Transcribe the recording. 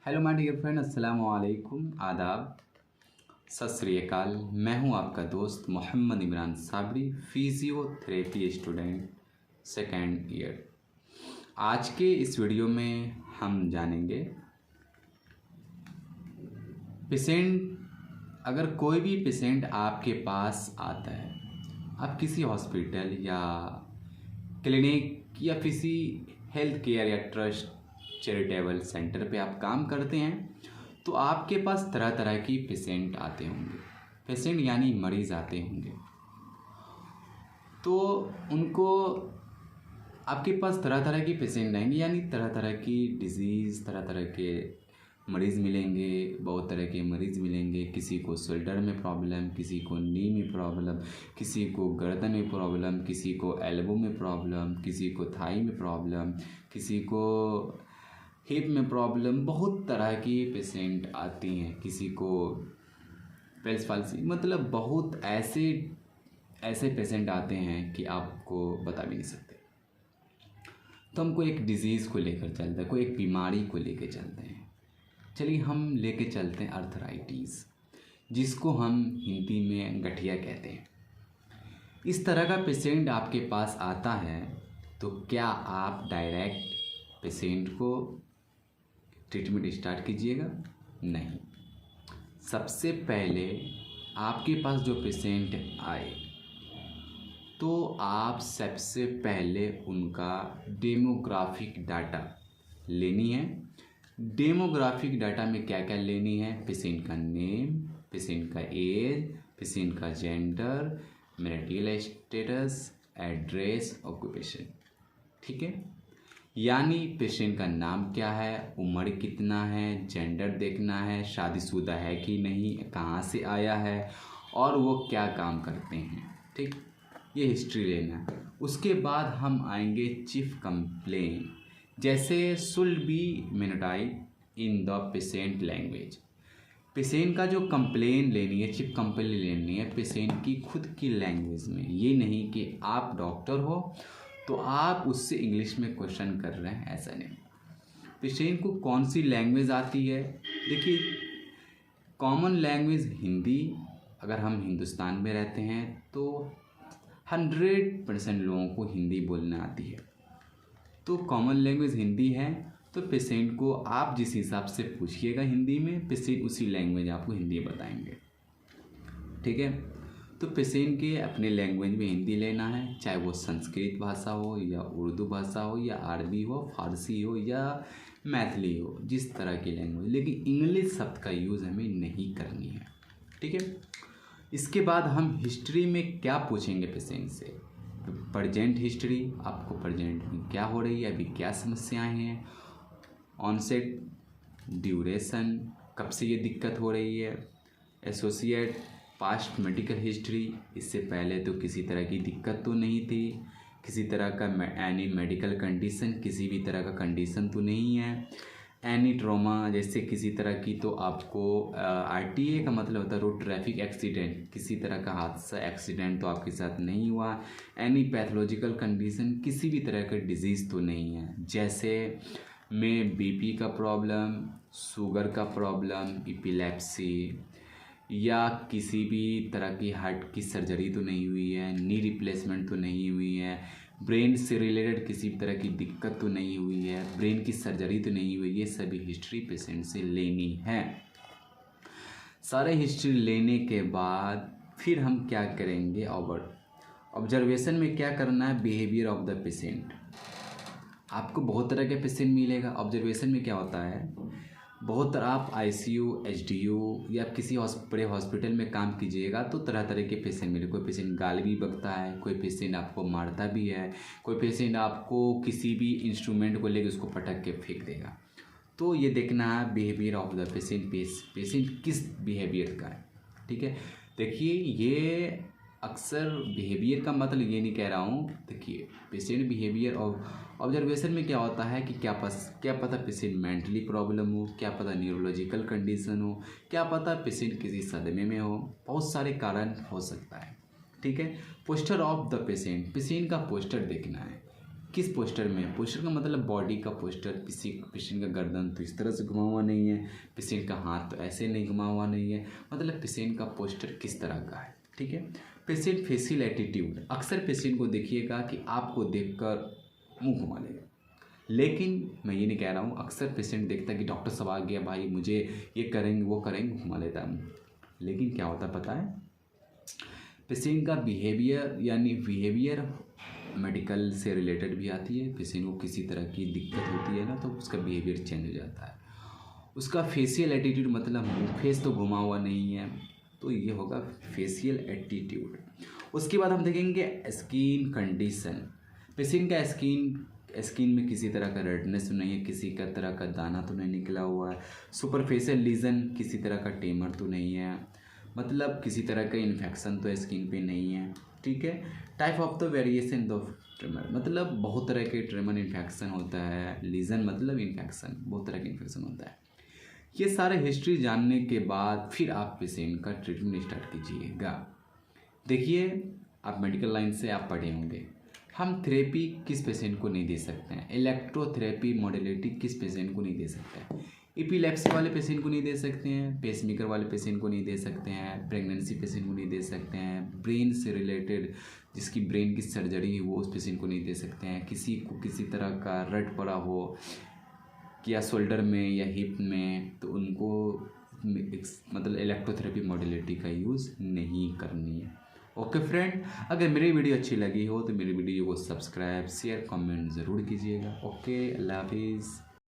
Hello my dear friend, अस्सलाम वालेकुम, आदाब, सत श्री अकाल। मैं हूं आपका दोस्त Mohammad Imran Sabri, physiotherapy student second year. आज के इस वीडियो में हम जानेंगे पेशेंट, अगर कोई भी पेशेंट आपके पास आता है, आप किसी हॉस्पिटल या क्लिनिक या किसी हेल्थ केयर या ट्रस्ट चैरिटेबल सेंटर पे आप काम करते हैं, तो आपके पास तरह तरह की पेशेंट आते होंगे। पेशेंट यानी मरीज़ आते होंगे, तो उनको आपके पास तरह तरह की पेशेंट आएंगे, यानी तरह तरह की डिजीज़, तरह तरह के मरीज़ मिलेंगे, बहुत तरह के मरीज़ मिलेंगे। किसी को शोल्डर में प्रॉब्लम, किसी को नी में प्रॉब्लम, किसी को गर्दन में प्रॉब्लम, किसी को एल्बो में प्रॉब्लम, किसी को थाई में प्रॉब्लम, किसी को हिप में प्रॉब्लम। बहुत तरह की पेशेंट आती हैं। किसी को पेल्स पाल्सी, मतलब बहुत ऐसे पेशेंट आते हैं कि आपको बता भी नहीं सकते। तो हमको एक डिज़ीज़ को लेकर चलते हैं, कोई एक बीमारी को लेकर चलते हैं। चलिए हम लेके चलते हैं अर्थराइटिस, जिसको हम हिंदी में गठिया कहते हैं। इस तरह का पेशेंट आपके पास आता है, तो क्या आप डायरेक्ट पेशेंट को ट्रीटमेंट स्टार्ट कीजिएगा? नहीं। सबसे पहले आपके पास जो पेशेंट आए, तो आप सबसे पहले उनका डेमोग्राफिक डाटा लेनी है। डेमोग्राफिक डाटा में क्या क्या लेनी है? पेशेंट का नेम, पेशेंट का एज, पेशेंट का gender, marital status, address, occupation. ठीक है, यानी पेशेंट का नाम क्या है, उम्र कितना है, जेंडर देखना है, शादीशुदा है कि नहीं, कहाँ से आया है और वो क्या काम करते हैं। ठीक, ये हिस्ट्री लेना है। उसके बाद हम आएंगे चीफ कंप्लेन, जैसे should be mentioned in the patient language. Patient का जो कंप्लेन लेनी है, चीफ कंप्लेन लेनी है पेशेंट की खुद की लैंग्वेज में। ये नहीं कि आप डॉक्टर हो तो आप उससे इंग्लिश में क्वेश्चन कर रहे हैं, ऐसा नहीं। पेशेंट को कौन सी लैंग्वेज आती है? देखिए, कॉमन लैंग्वेज हिंदी। अगर हम हिंदुस्तान में रहते हैं तो 100% लोगों को हिंदी बोलना आती है, तो कॉमन लैंग्वेज हिंदी है। तो पेशेंट को आप जिस हिसाब से पूछिएगा हिंदी में, पेशेंट उसी लैंग्वेज आपको हिंदी बताएंगे। ठीक है, तो पेशेंट के अपने लैंग्वेज में हिंदी लेना है, चाहे वो संस्कृत भाषा हो या उर्दू भाषा हो या अरबी हो, फारसी हो या मैथिली हो, जिस तरह की लैंग्वेज। लेकिन इंग्लिश शब्द का यूज़ हमें नहीं करनी है। ठीक है, इसके बाद हम हिस्ट्री में क्या पूछेंगे पेशेंट से? प्रेजेंट हिस्ट्री, आपको प्रेजेंट में क्या हो रही है, अभी क्या समस्याएं हैं, ऑनसेट, ड्यूरेशन, कब से ये दिक्कत हो रही है, एसोसिएट, पास्ट मेडिकल हिस्ट्री, इससे पहले तो किसी तरह की दिक्कत तो नहीं थी, किसी तरह का एनी मेडिकल कंडीशन, किसी भी तरह का कंडीशन तो नहीं है, एनी ट्रॉमा, जैसे किसी तरह की तो आपको आरटीए का मतलब होता है रोड ट्रैफिक एक्सीडेंट, किसी तरह का हादसा एक्सीडेंट तो आपके साथ नहीं हुआ, एनी पैथोलॉजिकल कंडीशन, किसी भी तरह का डिजीज़ तो नहीं है, जैसे में बीपी का प्रॉब्लम, शुगर का प्रॉब्लम, एपिलेप्सी, या किसी भी तरह की हार्ट की सर्जरी तो नहीं हुई है, नी रिप्लेसमेंट तो नहीं हुई है, ब्रेन से रिलेटेड किसी भी तरह की दिक्कत तो नहीं हुई है, ब्रेन की सर्जरी तो नहीं हुई। ये सभी हिस्ट्री पेशेंट से लेनी है। सारे हिस्ट्री लेने के बाद फिर हम क्या करेंगे? ऑब्जर्वेशन में क्या करना है? Behaviour of the patient. आपको बहुत तरह के पेशेंट मिलेगा। ऑब्जर्वेशन में क्या होता है, बहुत तरह आप आईसीयू, एचडीयू या किसी बड़े हॉस्पिटल में काम कीजिएगा तो तरह तरह के पेशेंट मिले। कोई पेशेंट गाली भी बकता है, कोई पेशेंट आपको मारता भी है, कोई पेशेंट आपको किसी भी इंस्ट्रूमेंट को लेकर उसको पटक के फेंक देगा। तो ये देखना है behaviour of the patient, patient किस बिहेवियर का है। ठीक है, देखिए, ये अक्सर बिहेवियर का मतलब ये नहीं कह रहा हूँ। देखिए, पेशेंट बिहेवियर और ऑब्जर्वेशन में क्या होता है कि क्या पता पेशेंट मेंटली प्रॉब्लम हो, क्या पता न्यूरोलॉजिकल कंडीशन हो, क्या पता पेशेंट किसी सदमे में हो, बहुत सारे कारण हो सकता है। ठीक है, poster of the patient, patient का पोस्टर देखना है। किस पोस्टर में? पोस्टर का मतलब बॉडी का पोस्टर। किसी पेशेंट का गर्दन तो इस तरह से घुमा हुआ नहीं है, पेशेंट का हाथ तो ऐसे नहीं घुमा हुआ नहीं है, मतलब पेशेंट का पोस्टर किस तरह का है। ठीक है। पेशेंट फेशियल एटीट्यूड, अक्सर पेशेंट को देखिएगा कि आपको देखकर मुंह घुमा लेगा, लेकिन मैं ये नहीं कह रहा हूँ, अक्सर पेशेंट देखता है कि डॉक्टर साहब आ गया भाई, मुझे ये करेंगे वो करेंगे, घुमा लेता है। लेकिन क्या होता है पता है? पेशेंट का बिहेवियर, यानी बिहेवियर मेडिकल से रिलेटेड भी आती है। पेशेंट को किसी तरह की दिक्कत होती है ना, तो उसका बिहेवियर चेंज हो जाता है। उसका फेशियल एटीट्यूड, मतलब मुँह फेस तो घुमा हुआ नहीं है, तो ये होगा फेशियल एटीट्यूड। उसके बाद हम देखेंगे स्किन कंडीशन। पेशेंट का स्किन में किसी तरह का रेडनेस तो नहीं है, किसी का तरह का दाना तो नहीं निकला हुआ है, सुपरफेशियल लीजन, किसी तरह का टेमर तो नहीं है, मतलब किसी तरह का इन्फेक्शन तो स्किन पे नहीं है। ठीक है। Type of the variation of tremor, मतलब बहुत तरह के ट्रेमर इन्फेक्शन होता है। लीजन मतलब इन्फेक्शन, बहुत तरह का इन्फेक्शन होता है। ये सारे हिस्ट्री जानने के बाद फिर आप पेशेंट का ट्रीटमेंट स्टार्ट कीजिएगा। देखिए, आप मेडिकल लाइन से आप पढ़े होंगे, हम थेरेपी किस पेशेंट को नहीं दे सकते हैं, इलेक्ट्रोथेरेपी मोडेलिटी किस पेशेंट को नहीं दे सकते हैं, एपिलेप्सी वाले पेशेंट को नहीं दे सकते हैं, पेसमेकर वाले पेशेंट को नहीं दे सकते हैं, प्रेगनेंसी पेशेंट को नहीं दे सकते हैं, ब्रेन से रिलेटेड जिसकी ब्रेन की सर्जरी हो उस पेशेंट को नहीं दे सकते हैं, किसी को किसी तरह का रट पड़ा हो या शोल्डर में या हिप में, तो उनको मतलब इलेक्ट्रोथेरेपी मोडेलिटी का यूज़ नहीं करनी है। ओके फ्रेंड, अगर मेरी वीडियो अच्छी लगी हो तो मेरी वीडियो को सब्सक्राइब शेयर कमेंट ज़रूर कीजिएगा। ओके, अल्लाह हाफिज़।